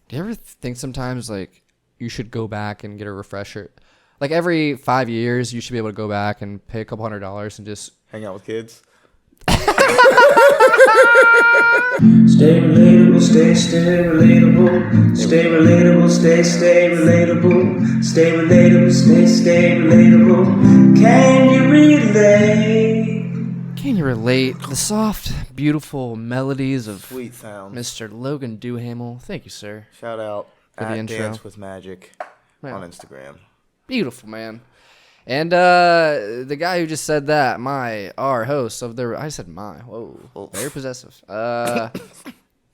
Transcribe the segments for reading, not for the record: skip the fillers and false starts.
Do you ever think sometimes like you should go back and get a refresher? Like every 5 years, you should be able to go back and pay a couple $100 and just hang out with kids. Stay relatable, stay relatable. Stay relatable, stay relatable. Stay relatable, stay relatable. Can you relate? Can you relate? The soft, beautiful melodies of Sweet sounds. Mr. Logan Duhamel. Thank you, sir. Shout out For the at intro. Dance with Magic Yeah. on Instagram. Beautiful, man. And the guy who just said that, our host of the, I said my, whoa, very possessive.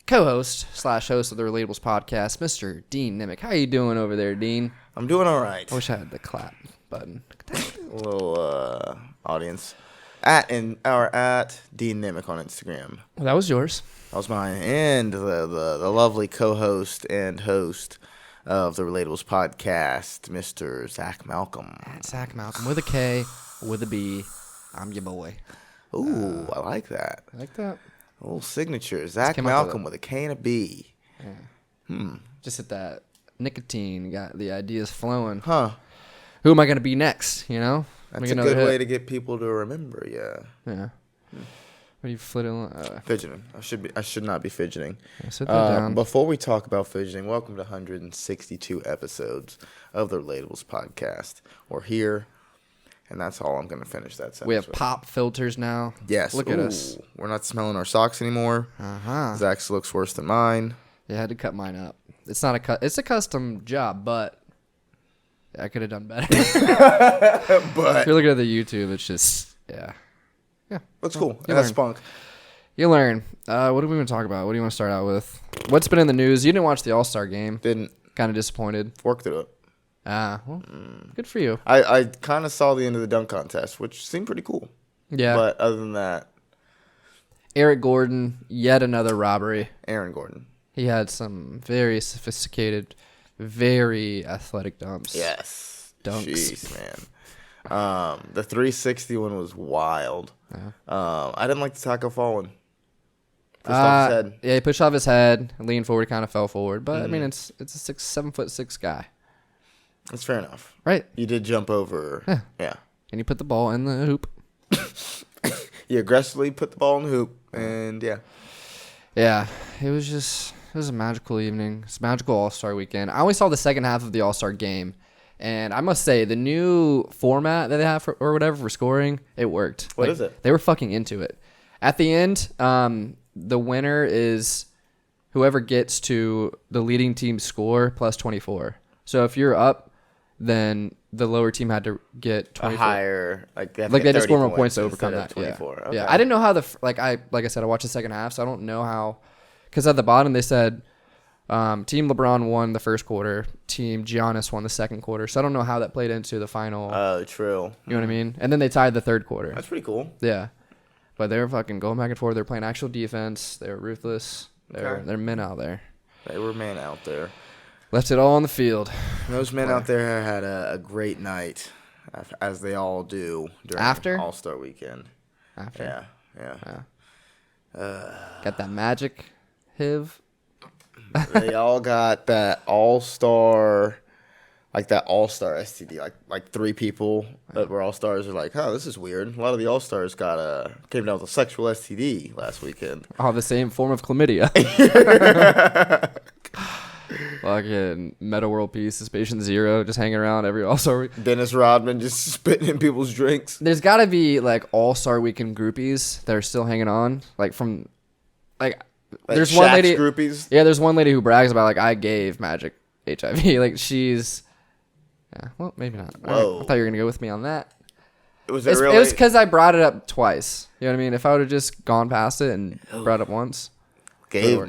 Co-host / host of the Relatables podcast, Mr. Dean Nimick. How you doing over there, Dean? I'm doing all right. I wish I had the clap button. A little audience. At Dean Nimick on Instagram. Well, that was yours. That was mine. And the lovely co-host and host of the Relatables podcast, Mr. Zack Malcolm. Zack Malcolm with a K, with a B. I'm your boy. Ooh, I like that. Like that? A little signature. Zack came up Malcolm with with a K and a B. Just hit that nicotine, got the ideas flowing. Huh. Who am I going to be next, you know? That's a good way to get people to remember, yeah. Yeah. What are you flitting? Fidgeting. I should not be fidgeting. Sit that down. Before we talk about fidgeting, welcome to 162 episodes of the Relatables podcast. We're here, and that's all I'm going to finish that sentence We have with. pop filters now. Yes. Look at us. We're not smelling our socks anymore. Uh-huh. Zach's looks worse than mine. Yeah, I had to cut mine up. It's not it's a custom job, but I could have done better. But If you're looking at the YouTube, it's just, yeah. looks cool. you It has learn. spunk. You learn. What do we want to talk about? What do you want to start out with? What's been in the news? You didn't watch the All-Star game. Didn't Kind of disappointed. work through it. Well, good for you. I kind of saw the end of the dunk contest, which seemed pretty cool. Yeah. But other than that, Eric Gordon, yet another robbery. Aaron Gordon. He had some very sophisticated, very athletic dumps. Yes. Dunks. Jeez, man. The 360 one was wild. I didn't like the tackle falling. Pushed off his head. Yeah, he pushed off his head, leaned forward, kind of fell forward. But I mean, it's a 7'6" guy, That's fair enough. right? You did jump over. Yeah. And he put the ball in the hoop. You aggressively put the ball in the hoop, and yeah. Yeah, it was a magical evening. It's a magical All-Star weekend. I only saw the second half of the All-Star game, and I must say the new format that they have or whatever for scoring, it worked. What is it? They were fucking into it. At the end, the winner is whoever gets to the leading team score plus 24. So if you're up, then the lower team had to get 24. A higher, like they They just score more points to overcome instead that. of 24. Yeah. Okay. Yeah, I didn't know how like I said, I watched the second half, so I don't know how. Because at the bottom they said, Team LeBron won the first quarter, Team Giannis won the second quarter. So I don't know how that played into the final. Oh, true. You know what I mean? And then they tied the third quarter. That's pretty cool. Yeah, but they were fucking going back and forth. They're playing actual defense. They were ruthless. Okay. They're men out there. They were men out there. Left it all on the field. Those men out there had a great night, as they all do during After? All-Star weekend. After Yeah. got that magic, HIV. They all got that All-Star, like that All-Star STD. Like 3 people that were All-Stars are like, oh, this is weird. A lot of the All-Stars came down with a sexual STD last weekend. Oh, the same form of chlamydia. Fucking Meta World Peace, Patient Zero, just hanging around every All-Star week. Dennis Rodman just spitting in people's drinks. There's got to be like All-Star Weekend groupies that are still hanging on, like from, like there's one Shaq's lady. groupies. Yeah, there's one lady who brags about like I gave Magic HIV. Like she's, yeah, well maybe not. Whoa. I thought you were gonna go with me on that. Was It it really? was because I brought it up twice. You know what I mean? If I would have just gone past it and brought it up once. Gabe.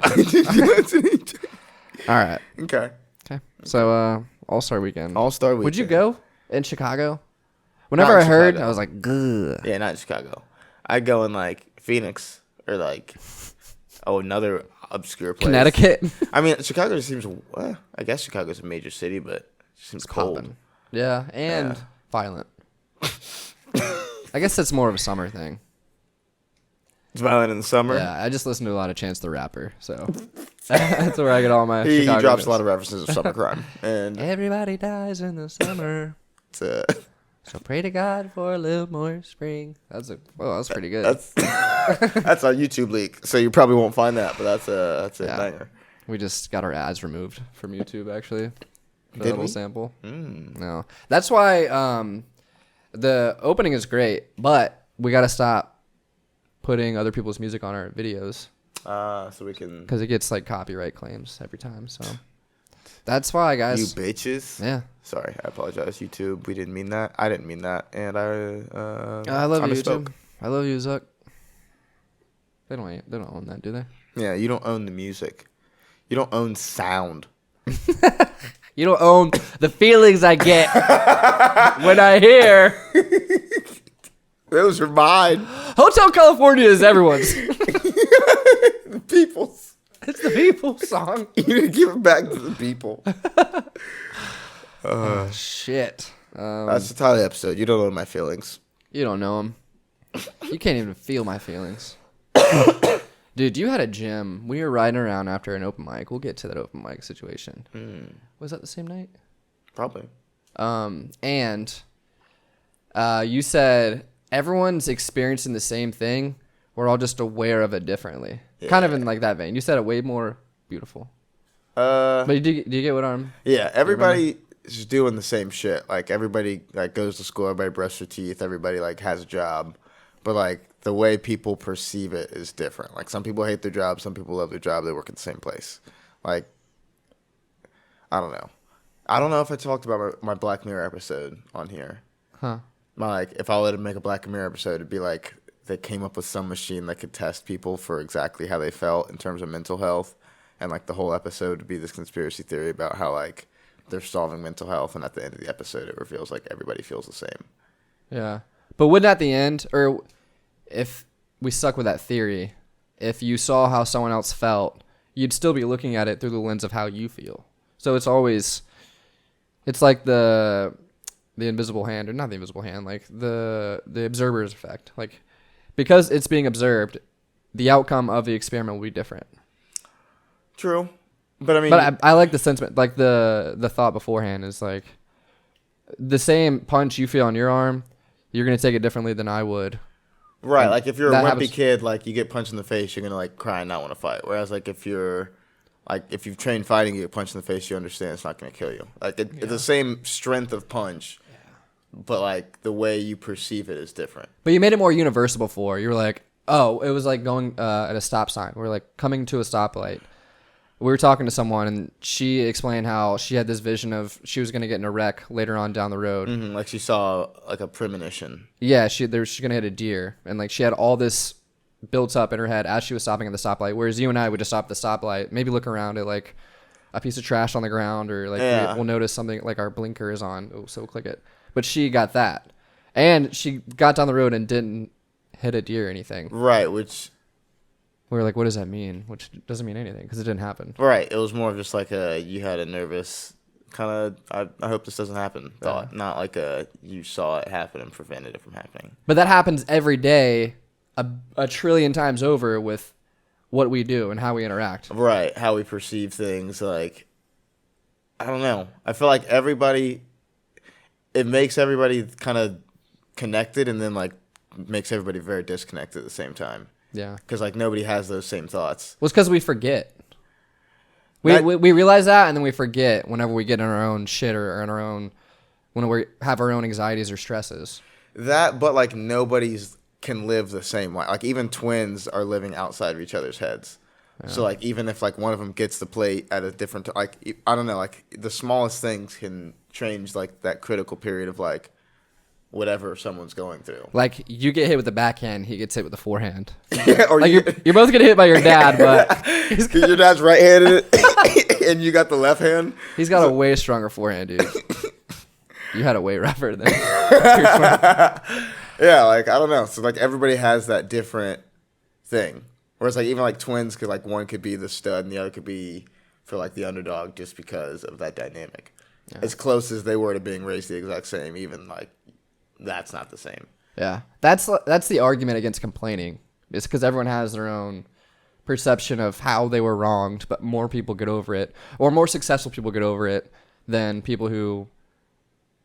All right. Okay. Okay. So All-Star Weekend. All-Star weekend. Would you go in Chicago? Whenever Not I in heard, Chicago. I was like, "Good." Yeah, not in Chicago. I'd go in like Phoenix or like another obscure place. Connecticut. I mean, Chicago just seems. I guess Chicago's a major city, but it seems cold. Poppin'. Yeah, and Yeah. violent. I guess that's more of a summer thing. It's Violent in the Summer. Yeah, I just listen to a lot of Chance the Rapper, so that's where I get all my He Chicago drops news. a lot of references of summer crime, and Everybody dies in the summer, it's so pray to God for a little more spring. That's pretty good. that's on YouTube leak, so you probably won't find that, but that's a Yeah. banger. We just got our ads removed from YouTube, actually. For Did a little we? sample. No. That's why the opening is great, but we got to stop putting other people's music on our videos So we can. because it gets like copyright claims every time. So that's why, You guys. bitches. Yeah. Sorry, I apologize, YouTube. We didn't mean that. I didn't mean that, and I love you, misspoke. YouTube. I love you, Zack. They don't own that, do they? Yeah, you don't own the music. You don't own sound. You don't own the feelings I get when I hear Those are mine. Hotel California is everyone's. People's. It's the people's song. You need to give it back to the people. Shit. That's the title of the episode. You don't own my feelings. You don't know him. You can't even feel my feelings. Dude, you had a gym. We were riding around after an open mic. We'll get to that open mic situation. Was that the same night? Probably. And you said everyone's experiencing the same thing. We're all just aware of it differently. Yeah. Kind of in like that vein. You said it way more beautiful. But do you get what I'm... Yeah, everybody is doing the same shit. Like everybody like goes to school, everybody brushes their teeth, everybody like has a job. But like the way people perceive it is different. Like some people hate their job, some people love their job, they work at the same place. Like I don't know. I don't know if I talked about my Black Mirror episode on here. Huh. Like if I were to make a Black Mirror episode, it'd be like they came up with some machine that could test people for exactly how they felt in terms of mental health. And like the whole episode would be this conspiracy theory about how like they're solving mental health, and at the end of the episode it reveals like everybody feels the same. Yeah. But wouldn't at the end, or if we stuck with that theory, if you saw how someone else felt, you'd still be looking at it through the lens of how you feel. So it's always, it's like the invisible hand, or not the invisible hand, like the observer's effect. Like, because it's being observed, the outcome of the experiment will be different. True. But I mean, But I like the sentiment, like the thought beforehand is like, the same punch you feel on your arm, you're going to take it differently than I would. right, and like if you're a that wimpy happens- kid, like you get punched in the face, you're gonna like cry and not want to fight. Whereas like if you've trained fighting, you get punched in the face, you understand it's not gonna kill you. Like it's the same strength of punch, but like the way you perceive it is different. But you made it more universal before. You were like, oh, it was like going at a stop sign. We're like coming to a stoplight. We were talking to someone, and she explained how she had this vision of she was going to get in a wreck later on down the road. Like she saw like a premonition. Yeah, she's going to hit a deer. And like she had all this built up in her head as she was stopping at the stoplight. Whereas you and I would just stop at the stoplight, maybe look around at like a piece of trash on the ground, or like we'll notice something like our blinker is on. Oh, so we'll click it. But she got that. And she got down the road and didn't hit a deer or anything. Right, which... We were like, what does that mean? Which doesn't mean anything because it didn't happen. Right, it was more of just like you had a nervous kind of, I hope this doesn't happen thought. Not like you saw it happen and prevented it from happening. But that happens every day a trillion times over with what we do and how we interact. Right, how we perceive things. Like, I don't know. I feel like it makes everybody kind of connected, and then like makes everybody very disconnected at the same time. Yeah. Because like nobody has those same thoughts. Well, it's because we forget. We realize that, and then we forget whenever we get in our own shit or in our own, when we have our own anxieties or stresses. That, but like nobody's can live the same way. Like even twins are living outside of each other's heads. Yeah. So like even if like one of them gets the plate at a different, like I don't know, like the smallest things can change like that critical period of like whatever someone's going through. Like you get hit with the backhand, he gets hit with the forehand. Yeah, or like you're both getting hit by your dad, but your dad's right-handed and you got the left hand. He's got a way stronger forehand, dude. You had a way rougher than. Yeah, like I don't know. So like everybody has that different thing. Whereas like even like twins could like one could be the stud and the other could be for like the underdog just because of that dynamic. Yeah. As close as they were to being raised the exact same, even like that's not the same. Yeah, that's the argument against complaining. It's because everyone has their own perception of how they were wronged, but more people get over it, or more successful people get over it than people who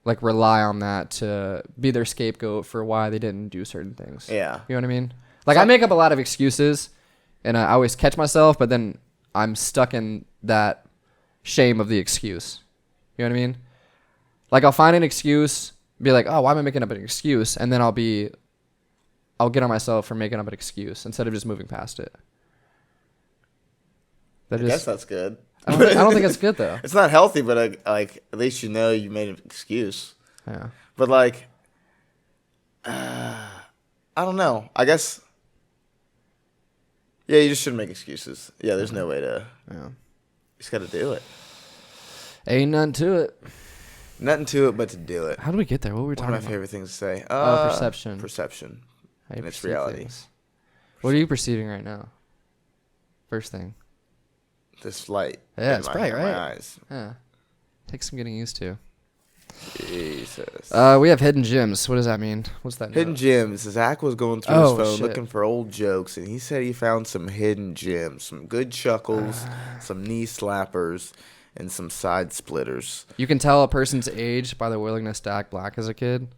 like rely on that to be their scapegoat for why they didn't do certain things. Yeah. You know what I mean? Like I make up a lot of excuses and I always catch myself, but then I'm stuck in that shame of the excuse. You know what I mean? Like I'll find an excuse, be like, oh, why am I making up an excuse? And then I'll get on myself for making up an excuse instead of just moving past it. I guess that's good. I don't think it's good though. It's not healthy, but like at least you know you made an excuse. Yeah. But like, I don't know. I guess. Yeah, you just shouldn't make excuses. Yeah, there's no way to. Yeah. You just got to do it. Ain't nothing to it. Nothing to it but to do it. How do we get there? What were we talking about? One of my favorite things to say. Perception. Perception. And it's perceive reality. things. What are you perceiving right now? First thing. This light. Yeah, it's bright, right? My eyes. Yeah. Takes some getting used to. Jesus. We have hidden gems. What does that mean? What's that? Hidden gems. Zach was going through his phone looking for old jokes, and he said he found some hidden gems, some good chuckles, some knee slappers, and some side splitters. You can tell a person's age by their willingness to act black as a kid,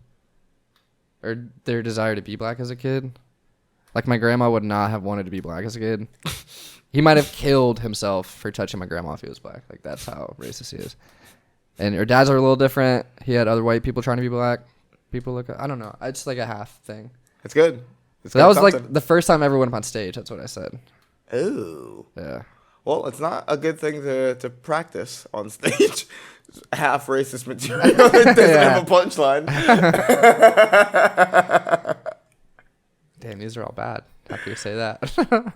or their desire to be black as a kid. Like my grandma would not have wanted to be black as a kid. He might have killed himself for touching my grandma if he was black. Like that's how racist he is. And her dads are a little different. He had other white people trying to be black. People look. I don't know. It's like a half thing. It's good. So that was like the first time I ever went up on stage. That's what I said. Ooh. Yeah. Well, it's not a good thing to practice on stage. Half racist material. It doesn't have a punchline. Damn, these are all bad. How can you say that?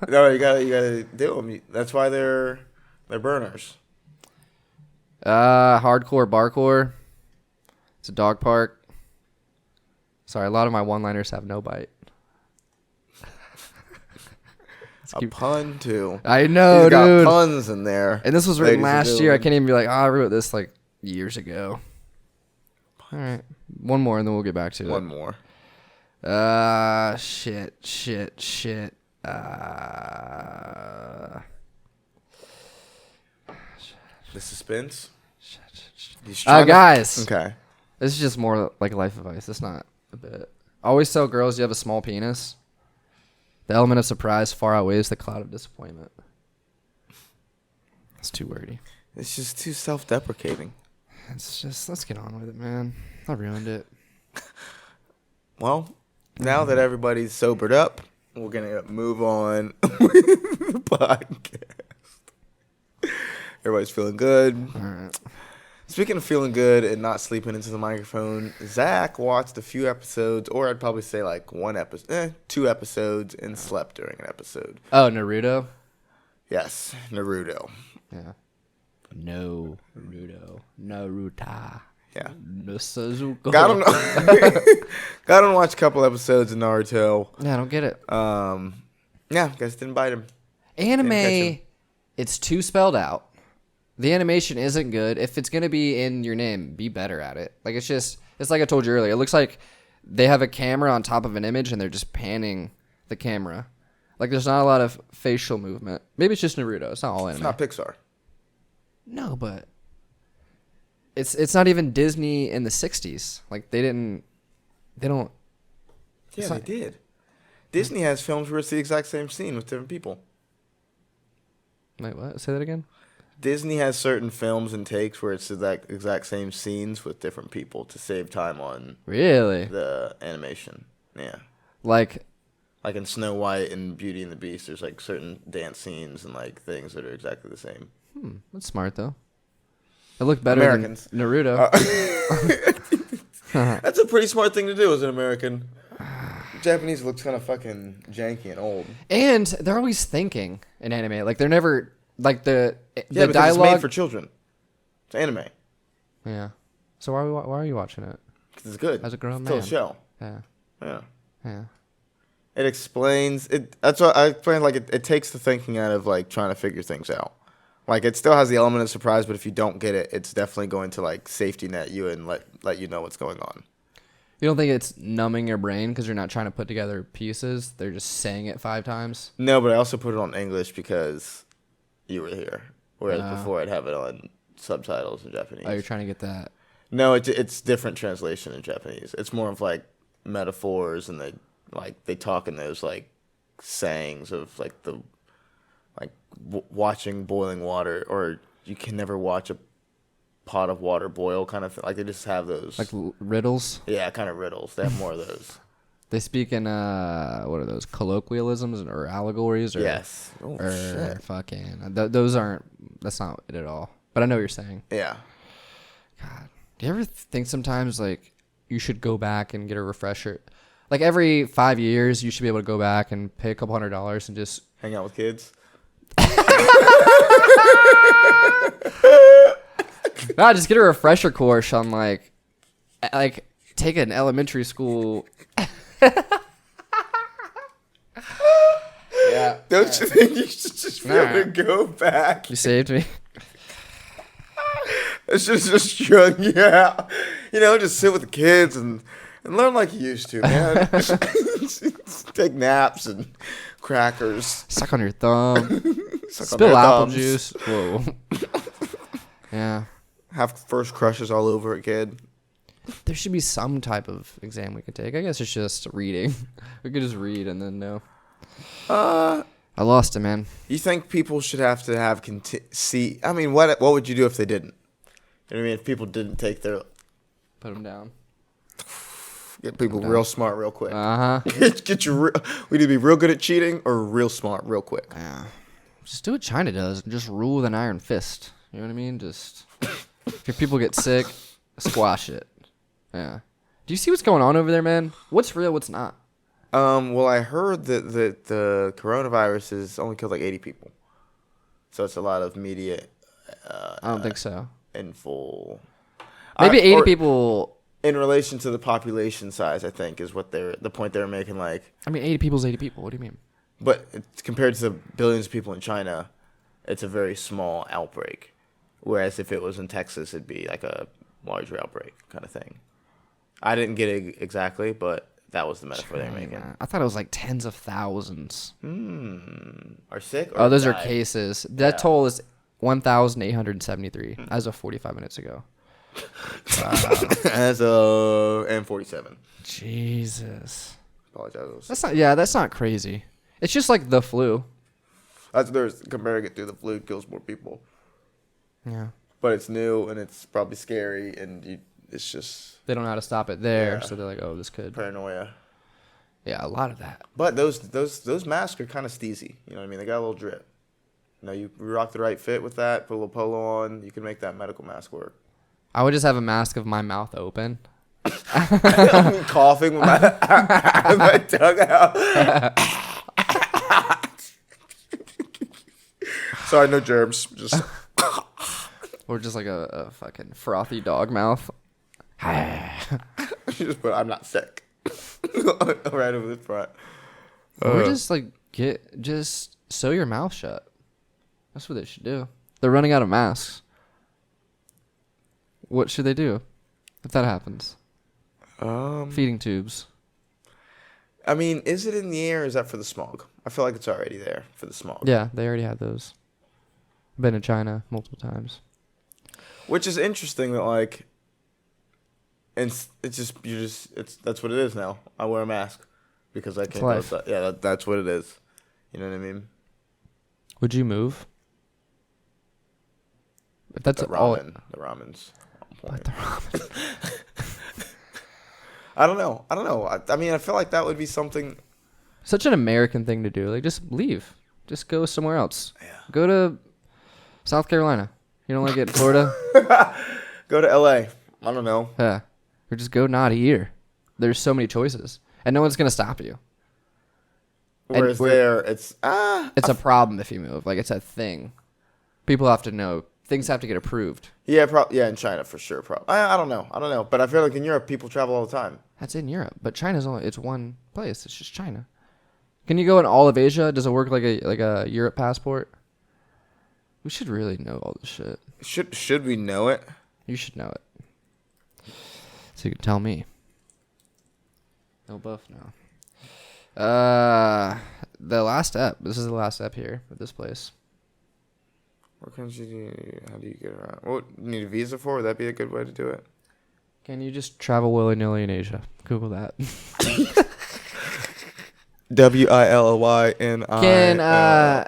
No, you gotta do them. That's why they're burners. Hardcore barcore. It's a dog park. Sorry, a lot of my one-liners have no bite. A pun too. I know, He's got dude. puns in there. And this was written last year. I can't even be like, I wrote this like years ago. All right, one more, and then we'll get back to it. One more. Shit. The suspense. Guys. Okay. This is just more like life advice. It's not a bit. Always tell girls you have a small penis. The element of surprise far outweighs the cloud of disappointment. It's too wordy. It's just too self-deprecating. It's just, let's get on with it, man. I ruined it. Well, now that everybody's sobered up, we're going to move on with the podcast. Everybody's feeling good. All right. Speaking of feeling good and not sleeping into the microphone, Zach watched a few episodes, or I'd probably say like 2 episodes, and slept during an episode. Oh, Naruto? Yes, Naruto. Yeah. No, Naruto. Yeah. No Suzuka. Got him watch a couple episodes of Naruto. Yeah, I don't get it. Yeah, guess didn't bite him. Anime, it's too spelled out. The animation isn't good. If it's going to be in your name, be better at it. Like, it's like I told you earlier. It looks like they have a camera on top of an image and they're just panning the camera. Like, there's not a lot of facial movement. Maybe it's just Naruto. It's not all anime. It's not Pixar. No, but it's not even Disney in the 60s. Like, they don't. Yeah, they did. Disney has films where it's the exact same scene with different people. Wait, what? Say that again? Disney has certain films and takes where it's the exact same scenes with different people to save time on Really? the animation. Yeah. Like in Snow White and Beauty and the Beast, there's like certain dance scenes and like things that are exactly the same. That's smart, though. It looked better Americans. than Naruto. That's a pretty smart thing to do as an American. Japanese looks kind of fucking janky and old. And they're always thinking in anime. Like, they're never... Like, the because dialogue... it's made for children. It's anime. Yeah. So why are you watching it? Because it's good. As a grown it's man. still a show. Yeah. Yeah. Yeah. It explains... That's what I explained. Like, it takes the thinking out of, like, trying to figure things out. Like, it still has the element of surprise, but if you don't get it, it's definitely going to, like, safety net you and let you know what's going on. You don't think it's numbing your brain because you're not trying to put together pieces? They're just saying it 5 times. No, but I also put it on English because you were here. Whereas before I'd have it on subtitles in Japanese. Oh, you're trying to get that. No, it's different translation in Japanese. It's more of like metaphors, and they talk in those like sayings of like watching boiling water, or you can never watch a pot of water boil kind of thing. Like they just have those Like riddles? Yeah, kind of riddles. They have more of those. They speak in, what are those, colloquialisms or allegories? Or, Yes. Oh, shit. Fucking, those aren't, that's not it at all. But I know what you're saying. Yeah. God. Do you ever think sometimes, like, you should go back and get a refresher? Like, every 5 years, you should be able to go back and pay a couple $100 and just... Hang out with kids? No, just get a refresher course on, like take an elementary school... Yeah. Don't you think you should just be able to go back? You saved me. It's just drug you out. You know, just sit with the kids and learn like you used to, man. Take naps and crackers. Suck on your thumb. Suck on Spill their apple thumbs. juice. Whoa. Yeah. Have first crushes all over again. There should be some type of exam we could take. I guess it's just reading. We could just read and then know. I lost it, man. You think people should have see? I mean, what would you do if they didn't? You know what I mean? If people didn't take their... Put them down. Get people real smart real quick. Uh-huh. Get you we need to be real good at cheating or real smart real quick. Yeah. Just do what China does and just rule with an iron fist. You know what I mean? Just... if your people get sick, squash it. Yeah. Do you see what's going on over there, man? What's real, what's not? Well, I heard that the coronavirus has only killed like 80 people. So it's a lot of media. I don't think so. In full. Maybe 80 people. In relation to the population size, I think, is what the point they were making. Like, I mean, 80 people is 80 people. What do you mean? But it's, compared to the billions of people in China, it's a very small outbreak. Whereas if it was in Texas, it'd be like a larger outbreak kind of thing. I didn't get it exactly, but that was the metaphor they were making. I thought it was like tens of thousands. Are sick? Or Oh, those died? are cases. That toll is 1,873 as of 45 minutes ago. As of and 47. Jesus. Apologize. That's not crazy. It's just like the flu. That's there's comparing it to the flu kills more people. Yeah. But it's new and it's probably scary and it's just They don't know how to stop it there, Yeah. so they're like, "Oh, this could." paranoia. Yeah, a lot of that. But those masks are kind of steezy. You know what I mean? They got a little drip. You know, you rock the right fit with that, put a little polo on, you can make that medical mask work. I would just have a mask of my mouth open. I'm coughing with my tongue out. Sorry, no germs. Just Or just like a fucking frothy dog mouth. just put I'm not sick. Right over the front. Or just like just sew your mouth shut. That's what they should do. They're running out of masks. What should they do if that happens? Feeding tubes. I mean, is it in the air or is that for the smog? I feel like it's already there for the smog. Yeah, they already had those. Been to China multiple times. Which is interesting that like and it's that's what it is now. I wear a mask because I can't go life. outside. Yeah, that's what it is. You know what I mean? Would you move? If that's The all. the ramen's on point. The ramen. I don't know. I mean, I feel like that would be something. Such an American thing to do. Like, just leave. Just go somewhere else. Yeah. Go to South Carolina. You don't like it in Florida? Go to L.A. I don't know. Yeah. Or just go not here. There's so many choices. And no one's going to stop you. Whereas there, it's It's a problem if you move. Like, it's a thing. People have to know. Things have to get approved. yeah, in China for sure. I don't know. But I feel like in Europe, people travel all the time. That's in Europe. But China's it's one place. It's just China. Can you go in all of Asia? Does it work like a Europe passport? We should really know all this shit. Should we know it? You should know it. So you can tell me. No buff, no. The last ep. This is the last ep here at this place. What country do you, how do you get around? What, you need a visa for? Would that be a good way to do it? Can you just travel willy-nilly in Asia? Google that. WILYNI.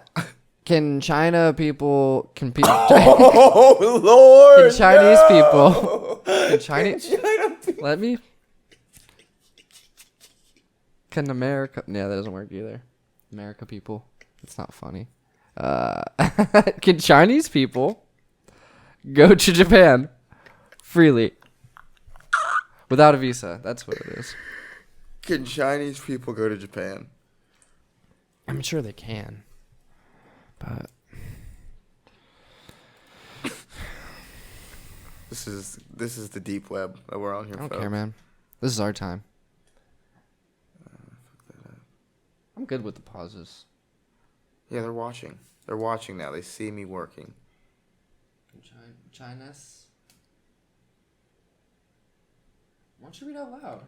Can China people compete? Oh Lord! Can Chinese no! people? Can Chinese? Let me. Can America? Yeah, that doesn't work either. America people. It's not funny. Can Chinese people go to Japan freely without a visa? That's what it is. Can Chinese people go to Japan? I'm sure they can, but This is the deep web that we're on here. I don't folks. care, man. This is our time. I'm good with the pauses. Yeah, they're watching. They're watching now. They see me working. China's. Why don't you read out loud?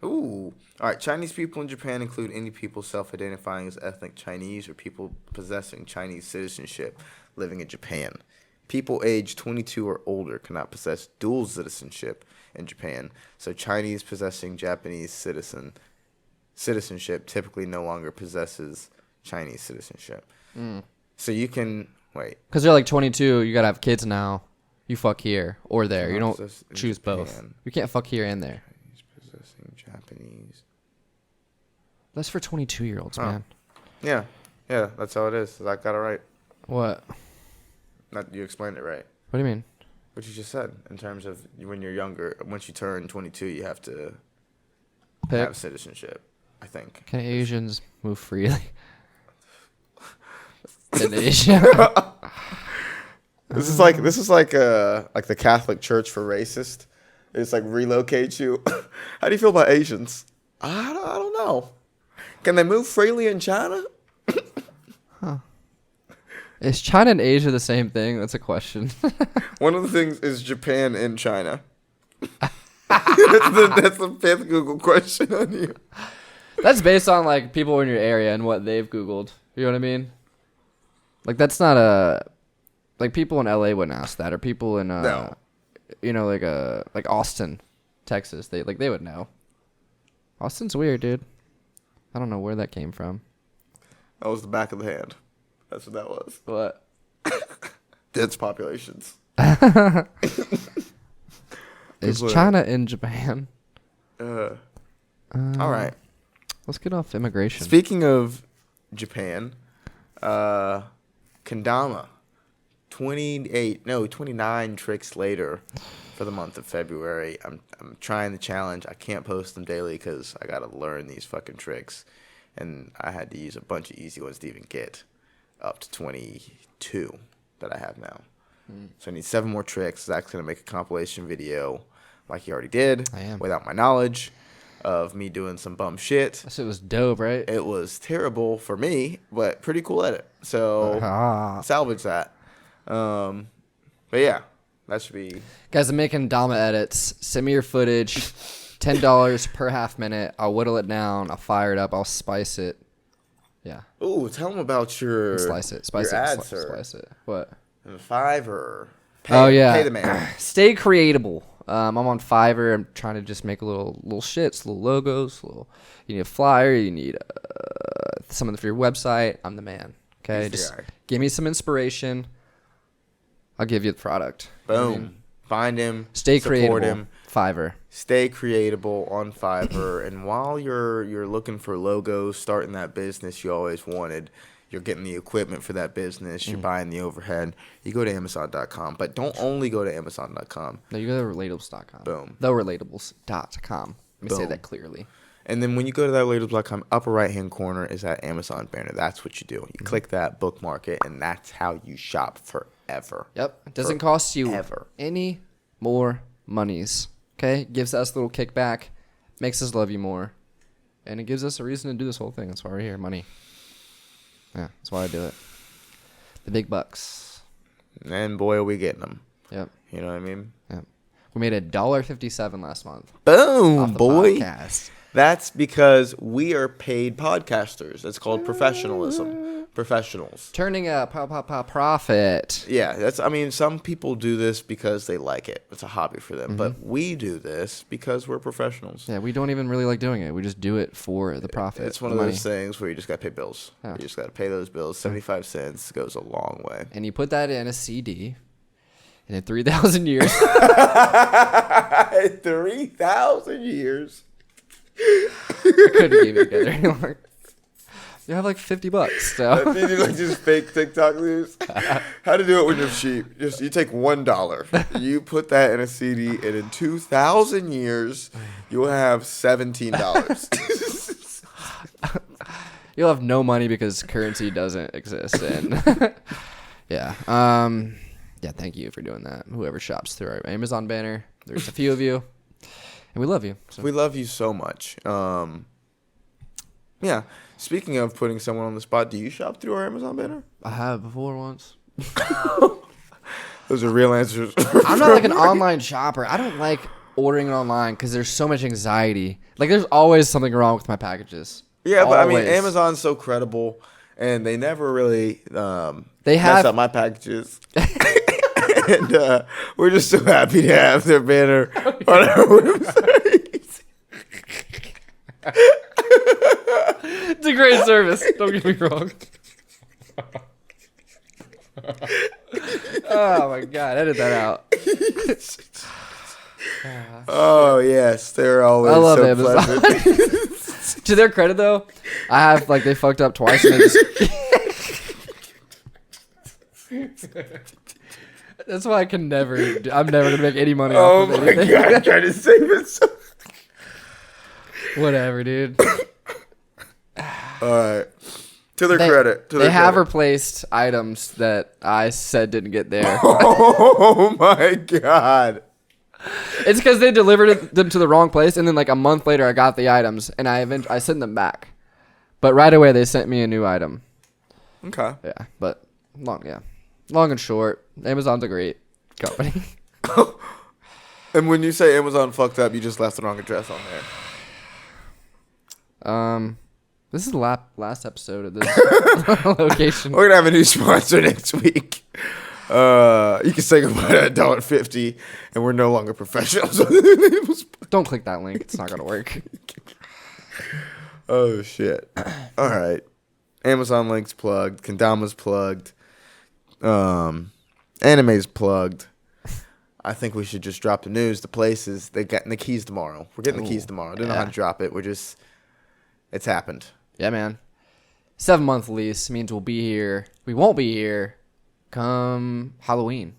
Ooh. All right. Chinese people in Japan include any people self-identifying as ethnic Chinese or people possessing Chinese citizenship living in Japan. People aged 22 or older cannot possess dual citizenship in Japan, so Chinese possessing Japanese citizenship typically no longer possesses Chinese citizenship. So you can wait. Because they're like 22, you gotta have kids now. You fuck here or there. You don't Possess in choose both. Japan. You can't fuck here and there. Chinese possessing Japanese. That's for 22-year-olds, Oh. man. Yeah, that's how it is. I got it right. What? Not you explained it right. What do you mean? What you just said in terms of when you're younger, once you turn 22, you have to Pick. have citizenship. I think. Can Asians move freely in Asia? This is like the Catholic Church for racist. It's like relocate you. How do you feel about Asians? I don't know. Can they move freely in China? Is China and Asia the same thing? That's a question. One of the things is Japan and China. that's the fifth Google question on you. That's based on like people in your area and what they've Googled. You know what I mean? Like that's not like people in LA wouldn't ask that, or people in No. you know, like Austin, Texas. They would know. Austin's weird, dude. I don't know where that came from. That was the back of the hand. That's what that was. What? Dense populations. Is Good China in Japan? All right. Let's get off immigration. Speaking of Japan, Kendama, 29 tricks later for the month of February. I'm trying the challenge. I can't post them daily because I got to learn these fucking tricks. And I had to use a bunch of easy ones to even get up to 22 that I have now. So I need 7 more tricks. Zach's going to make a compilation video like he already did. I am. Without my knowledge of me doing some bum shit. That shit was dope, right? It was terrible for me, but pretty cool edit. So salvage that. But yeah, that should be. Guys, I'm making Dama edits. Send me your footage. $10 per half minute. I'll whittle it down. I'll fire it up. I'll spice it. Yeah. Ooh, tell them about your Slice it. Spice your it. ad, sir. Slice it. What? Fiverr. Oh yeah. Pay the man. Stay creatable. I'm on Fiverr. I'm trying to just make a little shits, little logos, you need a flyer, you need something for your website. I'm the man. Okay, He's the just guy. give me some inspiration. I'll give you the product. Boom. You know what I mean? Find him. Stay support creatable. him. Fiverr. Stay creatable on Fiverr. And while you're looking for logos, starting that business you always wanted, you're getting the equipment for that business, you're buying the overhead, you go to Amazon.com. But don't only go to Amazon.com. No, you go to relatables.com. Boom. TheRelatables.com. Let me say Boom. that clearly. And then when you go to that Relatables.com, upper right-hand corner is that Amazon banner. That's what you do. You click that, bookmark it, and that's how you shop forever. Yep. It doesn't cost you Forever. any more monies. Okay? Gives us a little kickback. Makes us love you more. And it gives us a reason to do this whole thing. That's why we're here. Money. Yeah, that's why I do it. The big bucks. And boy, are we getting them. Yep. You know what I mean? Yep. We made $1.57 last month. Boom, Off the boy. podcast. That's because we are paid podcasters. It's called professionalism. Professionals. Turning a profit. Yeah, some people do this because they like it. It's a hobby for them. But we do this because we're professionals. Yeah, we don't even really like doing it. We just do it for the profit. It's one of those things where you just got to pay bills. Yeah. You just got to pay those bills. 75 cents goes a long way. And you put that in a CD, and in 3,000 years. 3,000 years. I couldn't keep it together anymore. You have like $50. So You do like just fake TikTok news. How to do it when you're cheap? Just you take $1, you put that in a CD, and in 2,000 years, you'll have $17. you'll have no money because currency doesn't exist. And yeah, yeah. Thank you for doing that. Whoever shops through our Amazon banner, there's a few of you, and we love you. So. We love you so much. Yeah. Speaking of putting someone on the spot, do you shop through our Amazon banner? I have before once. Those are real answers. I'm not like an online shopper. I don't like ordering online because there's so much anxiety. Like there's always something wrong with my packages. Yeah, but Always. I mean, Amazon's so credible, and they never really They mess have up my packages. And we're just so happy to have their banner on our website. It's a great service. Don't get me wrong. Oh my god, edit that out. Oh yes, they're always I love so Amazon. pleasant. To their credit though, I have like they fucked up twice. And they just That's why I can never. I'm never gonna make any money Oh off of my anything. god, I'm trying to save it. So- Whatever, dude. All right. To their They, credit. To they their have credit. replaced items that I said didn't get there. Oh my god. It's because they delivered them to the wrong place, and then like a month later, I got the items, and I sent them back. But right away, they sent me a new item. Okay. Yeah, but long and short, Amazon's a great company. And when you say Amazon fucked up, you just left the wrong address on there. This is the last episode of this location. We're gonna have a new sponsor next week. You can say goodbye at $1.50, and we're no longer professionals. Don't click that link; it's not gonna work. Oh shit! All right, Amazon links plugged. Kendama's plugged. Anime's plugged. I think we should just drop the news. The places they getting the keys tomorrow. We're getting the keys tomorrow. I don't know how to drop it. It's happened. Yeah, man. 7-month lease means we'll be here. We won't be here come Halloween.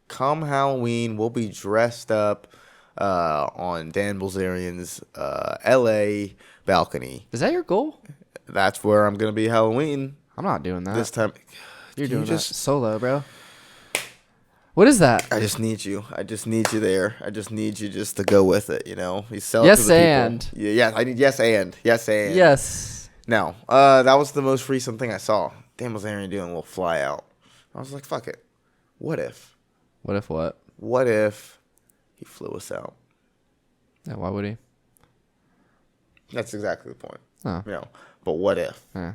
Come Halloween, we'll be dressed up on Dan Bilzerian's L.A. balcony. Is that your goal? That's where I'm gonna be Halloween I'm not doing that. this time. You're Can doing you that solo, bro. What is that? I just need you. I just need you there. I just need you just to go with it. You know, you sell Yes, it to the and. people. Yeah, I need yes and. Yes. No, that was the most recent thing I saw. Dan Bilzerian doing a little fly out. I was like, fuck it. What if? What if what? What if he flew us out? Yeah, why would he? That's exactly the point. Oh. You know, but what if? Yeah.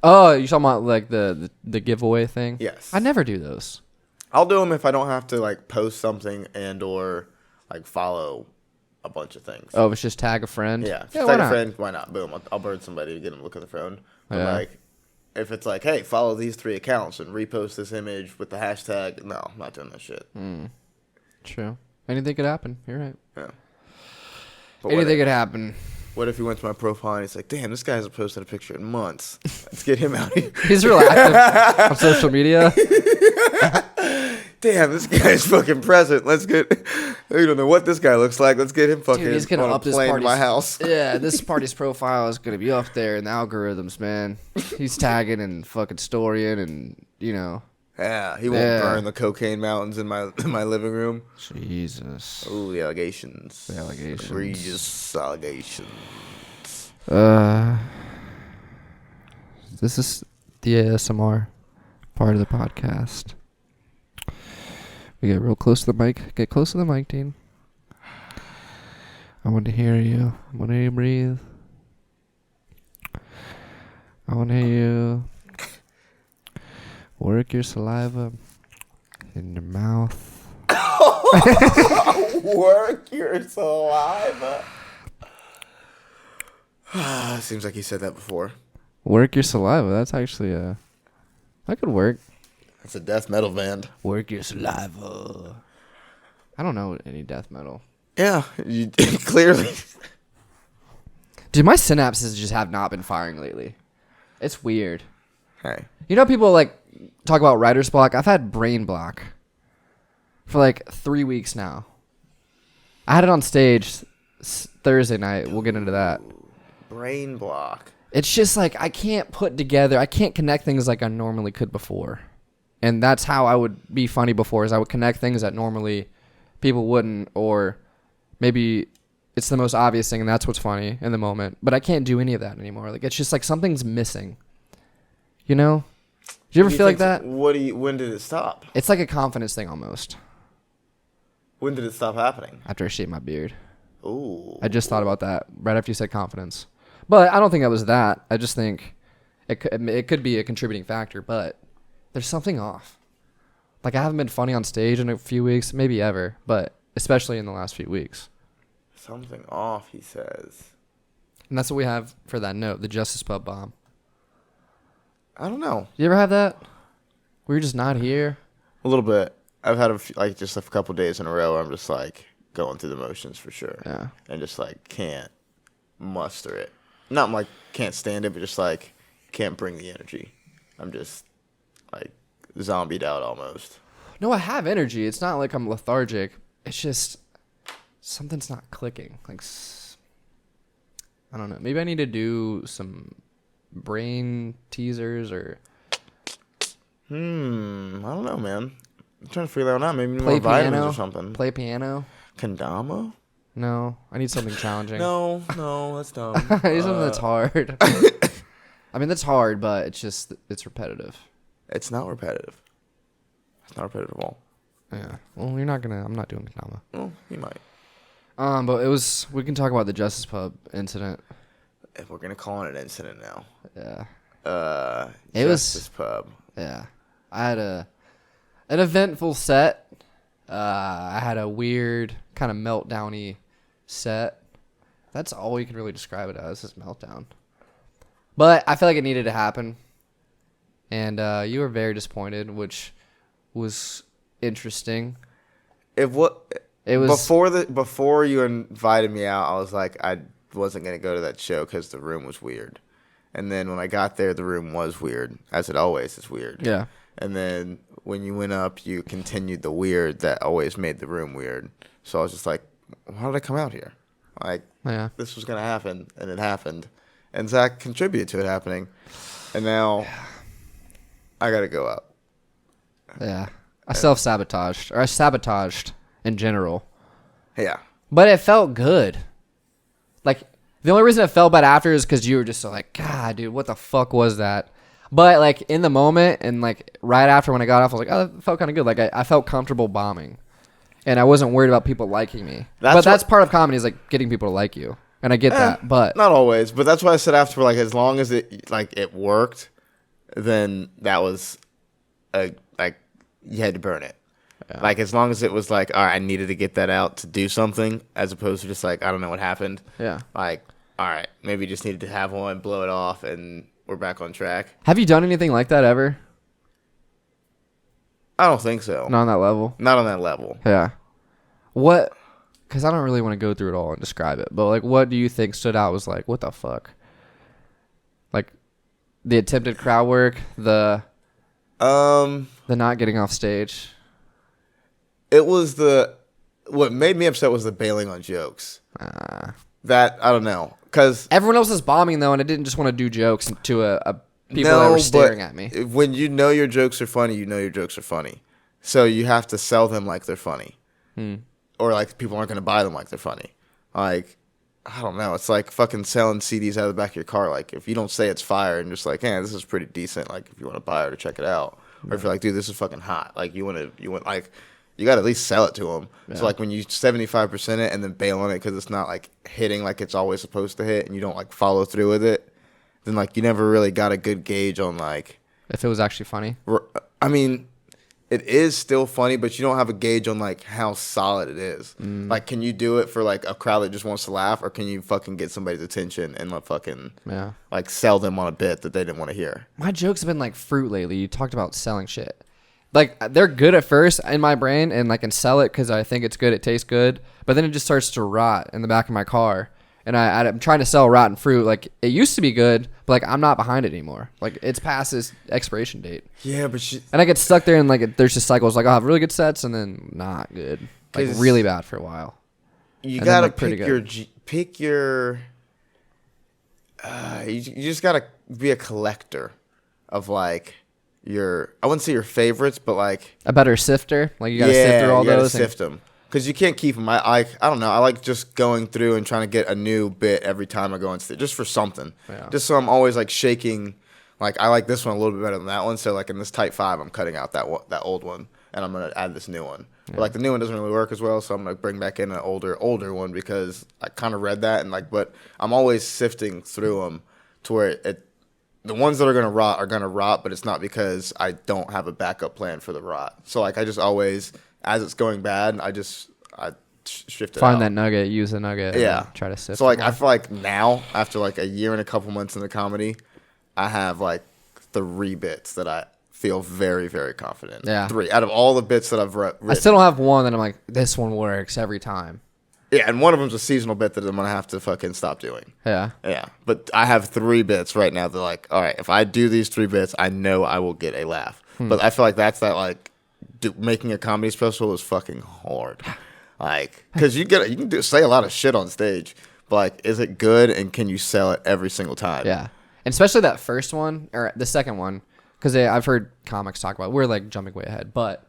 Oh, you talking about like the giveaway thing? Yes. I never do those. I'll do them if I don't have to like post something and or like follow a bunch of things. Oh, it's just tag a friend? Yeah. If Yeah, it's why like a not? friend, why not? Boom. I'll bird somebody to get them to look at the phone. But Yeah. like, if it's like, hey, follow these 3 accounts and repost this image with the hashtag, no, I'm not doing that shit. True. Anything could happen. You're right. Yeah. But Anything could happen. what if he went to my profile and he's like, damn, this guy hasn't posted a picture in months. Let's get him out here. He's real active on social media. Damn, this guy's fucking present. Let's get. We don't know what this guy looks like. Let's get him fucking Dude, he's gonna on a up this plane to party's my house. Yeah, this party's profile is gonna be up there in the algorithms, man. He's tagging and fucking storying, and you know. Yeah, he won't burn the cocaine mountains in my living room. Jesus. Oh, the allegations. The allegations. Egregious allegations. This is the ASMR part of the podcast. We get real close to the mic. Get close to the mic, Dean. I want to hear you. I want to hear you breathe. I want to hear you work your saliva in your mouth. Work your saliva. Seems like he said that before. Work your saliva. That's actually that could work. It's a death metal band. Work your saliva. I don't know any death metal. Yeah, you clearly. Dude, my synapses just have not been firing lately. It's weird. Hey. You know, people like talk about writer's block. I've had brain block for like 3 weeks now. I had it on stage Thursday night. We'll get into that. Brain block. It's just like I can't connect things like I normally could before. And that's how I would be funny before, is I would connect things that normally people wouldn't, or maybe it's the most obvious thing and that's what's funny in the moment. But I can't do any of that anymore. Like, it's just like something's missing. You know? Do you ever feel like that? When did it stop? It's like a confidence thing almost. When did it stop happening? After I shaved my beard. Ooh. I just thought about that right after you said confidence. But I don't think that was that. I just think it could be a contributing factor, but there's something off. Like, I haven't been funny on stage in a few weeks, maybe ever, but especially in the last few weeks. Something off, he says. And that's what we have for that note, the Justice Pub bomb. I don't know. You ever have that? We were just not here? A little bit. I've had just a couple days in a row where I'm just like going through the motions for sure. Yeah. And just like can't muster it. Not like can't stand it, but just like can't bring the energy. I'm just like zombied out almost. No, I have energy. It's not like I'm lethargic. It's just something's not clicking. Like, I don't know. Maybe I need to do some brain teasers or I don't know, man. I'm trying to figure that one out. Maybe play more vitamins piano or something. Play piano. Kendama? No, I need something challenging. No, that's dumb. I need something that's hard. I mean, that's hard, but it's repetitive. It's not repetitive. It's not repetitive at all. Yeah. Well, I'm not doing Kendama. Well, you might. But we can talk about the Justice Pub incident. If we're gonna call it an incident now. Yeah. Justice Pub. Yeah. I had an eventful set. I had a weird kind of meltdown-y set. That's all you can really describe it as, is meltdown. But I feel like it needed to happen. And you were very disappointed, which was interesting. It was before you invited me out, I was like, I wasn't gonna go to that show because the room was weird. And then when I got there, the room was weird, as it always is weird. Yeah. And then when you went up, you continued the weird that always made the room weird. So I was just like, why did I come out here? Like, this was gonna happen, and it happened. And Zack contributed to it happening, and now I gotta go up. Yeah. I self-sabotaged, or I sabotaged in general. Yeah. But it felt good. Like, the only reason it felt bad after is because you were just so like, God, dude, what the fuck was that? But, like, in the moment and, like, right after when I got off, I was like, oh, it felt kind of good. Like, I felt comfortable bombing. And I wasn't worried about people liking me. That's part of comedy, is, like, getting people to like you. And I get that, but... Not always. But that's why I said after, like, as long as it worked, then that was, you had to burn it. Yeah. Like, as long as it was like, all right, I needed to get that out to do something, as opposed to just like, I don't know what happened. Yeah. Like, all right, maybe just needed to have one, blow it off, and we're back on track. Have you done anything like that ever? I don't think so. Not on that level? Not on that level. Yeah. What... Because I don't really want to go through it all and describe it. But, like, what do you think stood out was like, what the fuck? Like, the attempted crowd work, the not getting off stage. It was what made me upset was the bailing on jokes. That, I don't know. Because everyone else is bombing, though, and I didn't just want to do jokes to a people that were staring at me. When you know your jokes are funny, you know your jokes are funny. So you have to sell them like they're funny. Or like people aren't going to buy them like they're funny. Like, I don't know. It's like fucking selling CDs out of the back of your car. Like, if you don't say it's fire and just like, hey, this is pretty decent. Like, if you want to buy it or check it out. Or if you're like, dude, this is fucking hot. Like, you want like, you got to at least sell it to them. Yeah. So like when you 75% it and then bail on it because it's not like hitting like it's always supposed to hit, and you don't like follow through with it, then like you never really got a good gauge on like if it was actually funny. I mean, it is still funny, but you don't have a gauge on like how solid it is. Like, can you do it for like a crowd that just wants to laugh, or can you fucking get somebody's attention and like fucking like sell them on a bit that they didn't want to hear? My jokes have been like fruit lately. You talked about selling shit. Like they're good at first in my brain, and I can sell it because I think it's good. It tastes good, but then it just starts to rot in the back of my car. And I'm trying to sell rotten fruit. Like it used to be good, but like I'm not behind it anymore. Like it's past its expiration date. Yeah, but and I get stuck there, and like there's just cycles. Like I'll have really good sets, and then not good. Like really bad for a while. You gotta pick your. You just gotta be a collector of like your. I wouldn't say your favorites, but like a better sifter. Like you gotta sift through all those. Sift them. Because you can't keep them. I don't know. I like just going through and trying to get a new bit every time I go on stage, just for something. Yeah. Just so I'm always like shaking. Like I like this one a little bit better than that one. So like in this type 5, I'm cutting out that old one, and I'm gonna add this new one. Yeah. But like the new one doesn't really work as well, so I'm gonna bring back in an older one because I kind of read that and like. But I'm always sifting through them to where the ones that are gonna rot, but it's not because I don't have a backup plan for the rot. So like I just always. As it's going bad, I shift it Find out. that nugget, use the nugget. Yeah. Try to sift. So like I feel like now, after like a year and a couple months in the comedy, I have like 3 bits that I feel very, very confident. Yeah. 3 out of all the bits that I've written. I still don't have one that I'm like, this one works every time. Yeah, and one of them's a seasonal bit that I'm gonna have to fucking stop doing. Yeah. Yeah, but I have 3 bits right now. They're like, all right, if I do these 3 bits, I know I will get a laugh. But I feel like that's that like. Making a comedy special is fucking hard, like because you can say a lot of shit on stage, but like, is it good and can you sell it every single time? Yeah, and especially that first one or the second one, because I've heard comics talk about. We're like jumping way ahead, but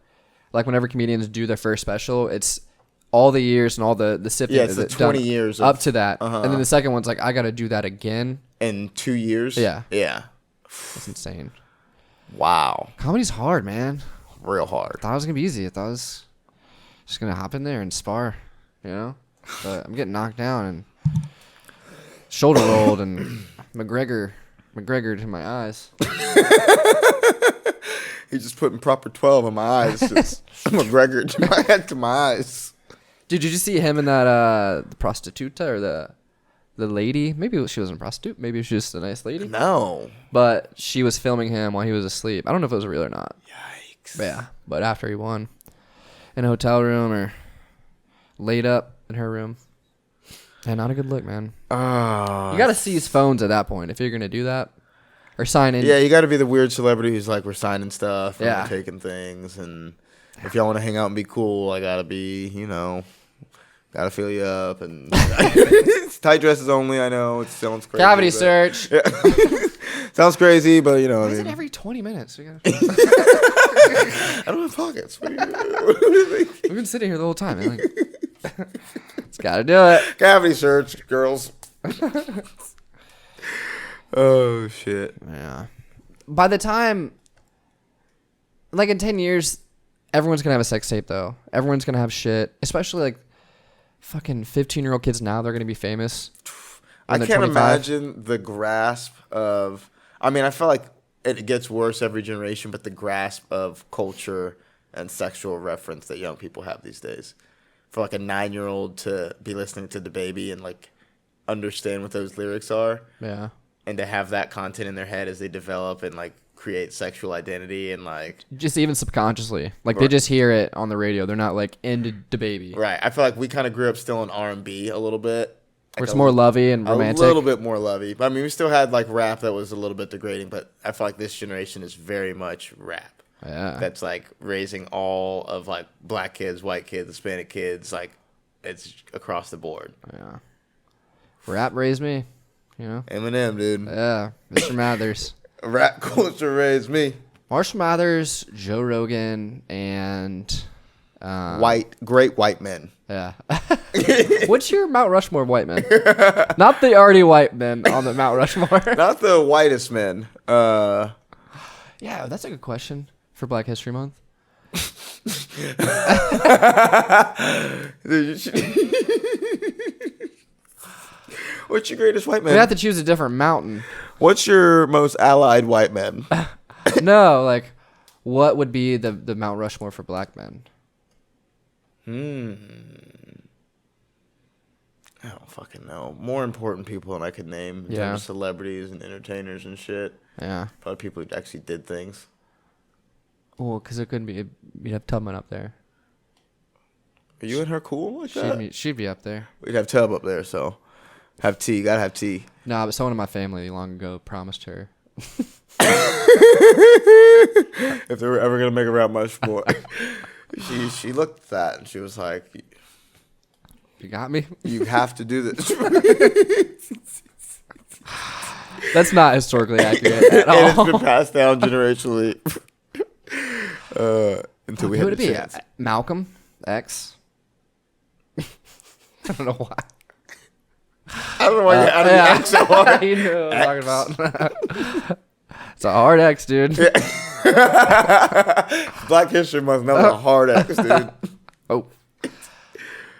like whenever comedians do their first special, it's all the years and all the sifting. Yeah, it's the 20 years up to that, and then the second one's like I got to do that again in 2 years. Yeah, that's insane. Wow, comedy's hard, man. Real hard. I thought it was gonna be easy. I thought I was just gonna hop in there and spar, you know. But I'm getting knocked down and shoulder rolled and McGregor to my eyes. He's just putting proper 12 on my eyes. Just McGregor to my head to my eyes. Dude, did you see him in that the prostituta or the lady? Maybe she wasn't a prostitute. Maybe she was just a nice lady. No, but she was filming him while he was asleep. I don't know if it was real or not. But yeah, but after he won, in a hotel room or laid up in her room, and not a good look, man. You gotta seize phones at that point if you're gonna do that, or sign in. Yeah, you gotta be the weird celebrity who's like, we're signing stuff, and yeah, we're taking things, and if y'all want to hang out and be cool, I gotta be, gotta fill you up, and tight dresses only. I know it sounds crazy. Cavity search. Yeah. Sounds crazy, but Why is it every 20 minutes? We gotta I don't have pockets. What We've been sitting here the whole time. Man. It's gotta do it. Cavity search, girls. Oh shit. Yeah. By the time, like in 10 years, everyone's gonna have a sex tape though. Everyone's gonna have shit, especially like fucking 15-year-old kids now. They're gonna be famous. I can't imagine the grasp of. I mean, I feel like it gets worse every generation, but the grasp of culture and sexual reference that young people have these days. For like a 9-year-old to be listening to DaBaby and like understand what those lyrics are. Yeah. And to have that content in their head as they develop and like create sexual identity and like just even subconsciously, like they just hear it on the radio. They're not like into DaBaby. Right. I feel like we kind of grew up still in R&B a little bit. Where it's more lovey and romantic. A little bit more lovey. But I mean, we still had like rap that was a little bit degrading, but I feel like this generation is very much rap. Yeah. That's like raising all of like black kids, white kids, Hispanic kids. Like it's across the board. Yeah. Rap raised me, Eminem, dude. Yeah. Mr. Mathers. Rap culture raised me. Marshall Mathers, Joe Rogan, and great white men. Yeah. What's your Mount Rushmore of white men? Not the already white men on the Mount Rushmore. Not the whitest men. Yeah, that's a good question for Black History Month. What's your greatest white We man? have to choose a different mountain. What's your most allied white man? No, like, what would be the Mount Rushmore for black men? I don't fucking know. More important people than I could name in terms of celebrities and entertainers and shit. Yeah. Probably people who actually did things. Well, because it couldn't be. You'd have Tubman up there. Are you and her cool like that? She'd be up there. We'd have Tub up there, so have tea. Gotta have tea. No, but someone in my family long ago promised her. If they were ever gonna make a Mount Rushmore, she looked at that and she was like, You got me? "You have to do this." That's not historically accurate at And it's all. been passed down generationally until we Who had would the it be? chance. Malcolm X? I don't know why. I don't know why you're out of the X so hard. You know what I'm talking about. It's a hard X, dude. Black History Month, that was a hard X, dude.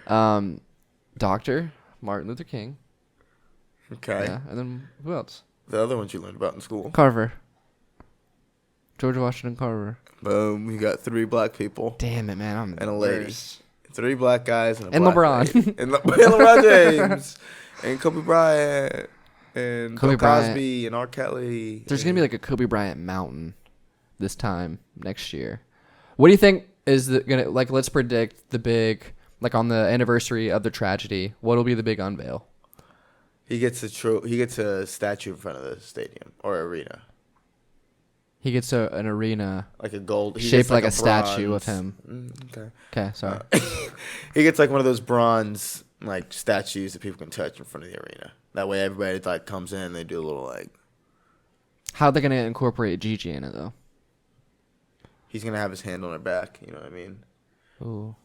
Oh. Dr. Martin Luther King. Okay. Yeah. And then who else? The other ones you learned about in school. Carver. George Washington Carver. Boom. You got 3 black people Damn it, man. I'm and a lady. worse. 3 black guys and a And black LeBron. lady. And LeBron James. And Kobe Bryant. And Kobe Bill Bryant. Cosby and R. Kelly. There's going to be like a Kobe Bryant mountain this time next year. What do you think is going to, like, let's predict the big, like on the anniversary of the tragedy, what'll be the big unveil? He gets a statue in front of the stadium or arena. He gets an arena Like a gold. He shaped gets like a bronze. statue of him. Okay. Okay, sorry. He gets like one of those bronze like statues that people can touch in front of the arena. That way everybody like comes in and they do a little like. How are they going to incorporate Gigi in it, though? He's gonna have his hand on her back. You know what I mean? Ooh.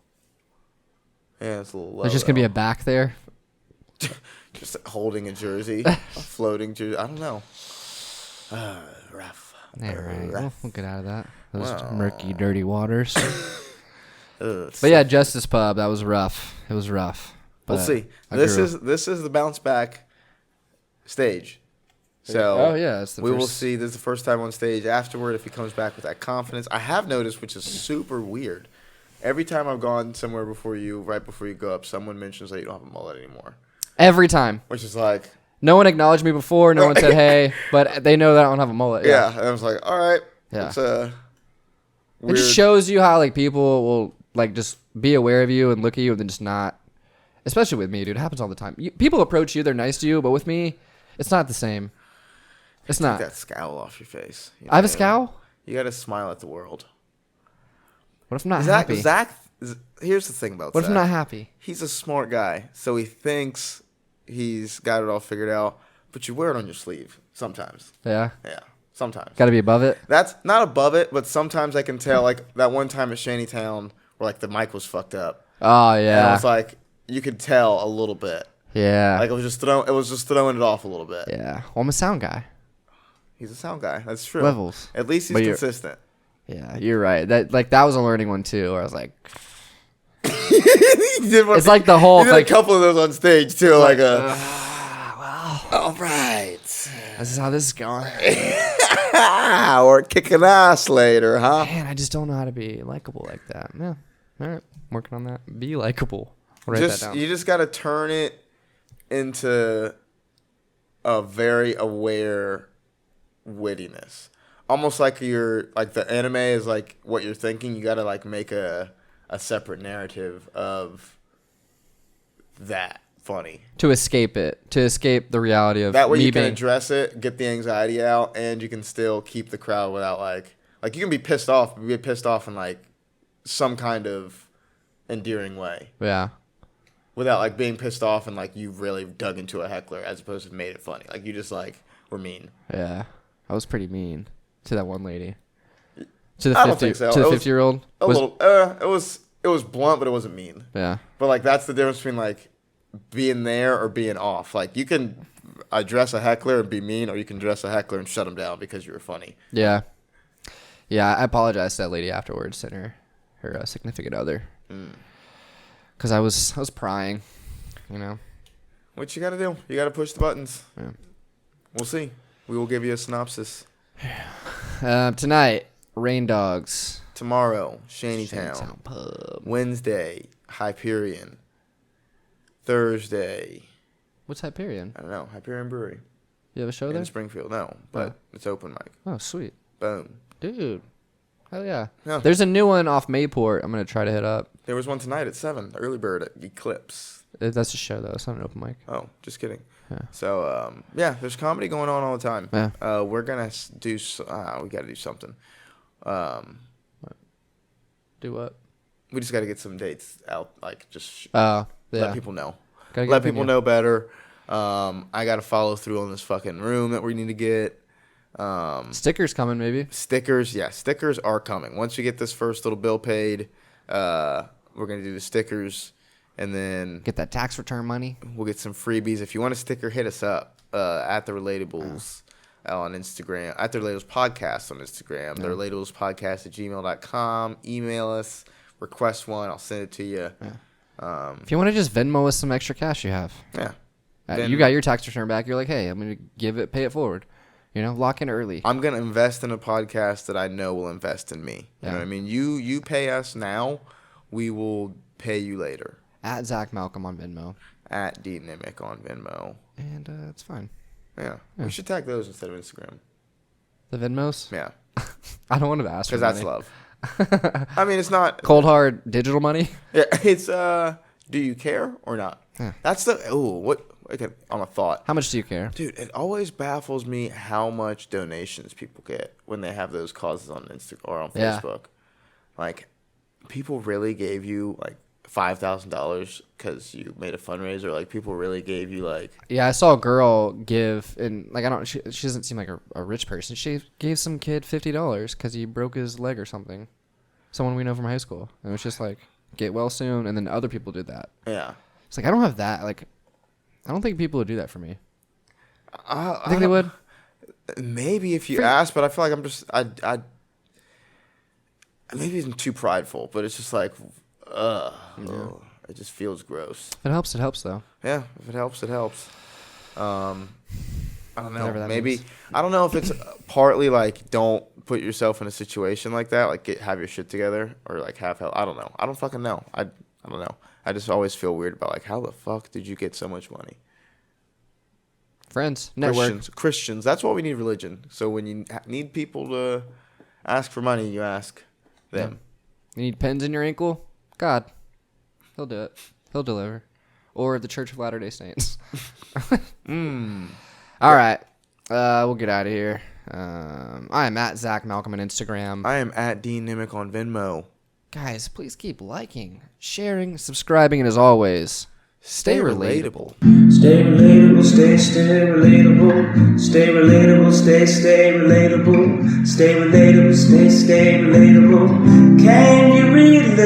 Yeah, it's a little low. There's just going to be a though. back there. Just holding a jersey, a floating jersey. I don't know. Rough. Yeah, right. Rough. We'll get out of that. Those Wow. murky, dirty waters. Ugh, But yeah, Justice Pub, that was rough. It was rough. we'll But see. I This grew. is the bounce back stage. So Oh, yeah. It's the we will first- see. This is the first time on stage. Afterward, if he comes back with that confidence, I have noticed, which is super weird. Every time I've gone somewhere before you, right before you go up, someone mentions that you don't have a mullet anymore, Every time. which is like, No one acknowledged me before. No one said hey, but they know that I don't have a mullet. yeah. And I was like, all right, Yeah. it's It weird. just shows you how like people will like just be aware of you and look at you and then just not. Especially with me, dude. It happens all the time. People approach you, they're nice to you, but with me, it's not the same. It's not. Take that scowl off your face. You know I have a what mean? scowl? You got to smile at the world. What if I'm not Zach, happy? here's the thing about What if Zach. I'm not happy? He's a smart guy, so he thinks he's got it all figured out, but you wear it on your sleeve sometimes. Yeah. Yeah, sometimes. Got to be above it. That's not above it, but sometimes I can tell, like that one time at Shantytown where like the mic was fucked up. Oh, And yeah. it was like you could tell a little bit. Yeah. Like it was just throwing it off a little bit. Yeah. Well, I'm a sound guy. He's a sound guy. That's true. Levels. At least he's But you're- consistent. Yeah, you're right. That was a learning one too, where I was like, He did one- it's like the whole he did like, a couple of those on stage too, like a. well, All right. this is how this is going. We're kicking ass later, huh? Man, I just don't know how to be likable like that. Yeah. All right, working on that. Be likable. I'll write that down. You just got to turn it into a very aware wittiness. Almost like the anime is like what you're thinking. You got to like make a separate narrative of that funny. To escape the reality of That way me you can being. address it, get the anxiety out, and you can still keep the crowd without like you can be pissed off, but be pissed off in like some kind of endearing way. Yeah. Without like being pissed off and like you really dug into a heckler as opposed to made it funny. Like you just like were mean. Yeah. I was pretty mean to that one lady. To the I don't 50 think so. to the It was 50-year-old. A little. It was blunt, but it wasn't mean. Yeah. But like that's the difference between like being there or being off. Like you can address a heckler and be mean, or you can address a heckler and shut him down because you were funny. Yeah. Yeah, I apologized to that lady afterwards. Sent her her significant other. Because I was prying, you know. What you got to do? You got to push the buttons. Yeah. We'll see. We will give you a synopsis. Tonight, Rain Dogs. Tomorrow, Shantytown. Pub. Wednesday, Hyperion. Thursday, What's Hyperion? I don't know, Hyperion Brewery. You have a show In there? Springfield. No, but it's open mic. Oh, sweet. Boom. Dude. Hell yeah. Yeah. There's a new one off Mayport. I'm going to try to hit up. There was one tonight at 7, the early bird at Eclipse. That's a show, though. It's not an open mic. Oh, just kidding. Yeah. So, there's comedy going on all the time. Yeah. We're going to do, we got to do something. Do what? We just got to get some dates out, like just Yeah. let people know. Gotta get Let a people venue. know better. I got to follow through on this fucking room that we need to get. Stickers coming, maybe. Stickers, yeah, stickers are coming. Once we get this first little bill paid, we're going to do the stickers, and then Get that tax return money. we'll get some freebies. If you want a sticker, hit us up at The Relatables on Instagram, at The Relatables Podcast on Instagram, The Relatables Podcast at gmail.com. Email us, request one, I'll send it to you. If you want to just Venmo us some extra cash you have. Yeah. You got your tax return back. You're like, hey, I'm going to pay it forward. You know, lock in early. I'm going to invest in a podcast that I know will invest in me. You Yeah. know what I mean? You pay us now, we will pay you later. At Zack Malcolm on Venmo. At KendAnimé on Venmo. And it's fine. Yeah. We should tag those instead of Instagram. The Venmos? Yeah. I don't want to ask for Because that's money. love. I mean, it's not. Cold hard digital money? Yeah, it's, do you care or not? Yeah. That's the, okay, on a thought. How much do you care? Dude, it always baffles me how much donations people get when they have those causes on Instagram or on Yeah. Facebook. Like, people really gave you, like, $5,000 because you made a fundraiser. Like, people really gave you, like... Yeah, I saw a girl give, and like she doesn't seem like a rich person. She gave some kid $50 because he broke his leg or something. Someone we know from high school. And it was just like, get well soon. And then other people did that. Yeah. It's like, I don't have that. Like, I don't think people would do that for me. I I think they would. Maybe if you ask, but I feel like I'm just... maybe I'm too prideful, but it's just like... it just feels gross. If it helps, it helps, though. Yeah, if it helps, it helps. I don't know. Whatever that Maybe means. I don't know if it's partly like don't put yourself in a situation like that, like have your shit together, or like have help. I don't know. I don't fucking know. I don't know. I just always feel weird about like how the fuck did you get so much money? Friends, network. Christians. That's why we need religion. So when you need people to ask for money, you ask them. You need pins in your ankle? God, he'll do it. He'll deliver. Or the Church of Latter-day Saints. All right. We'll get out of here. I am at Zack Malcolm on Instagram. I am at KendAnimé on Venmo. Guys, please keep liking, sharing, subscribing, and as always, stay relatable. Stay relatable, stay relatable. Stay relatable, stay relatable. Stay relatable, stay relatable. Can you read it?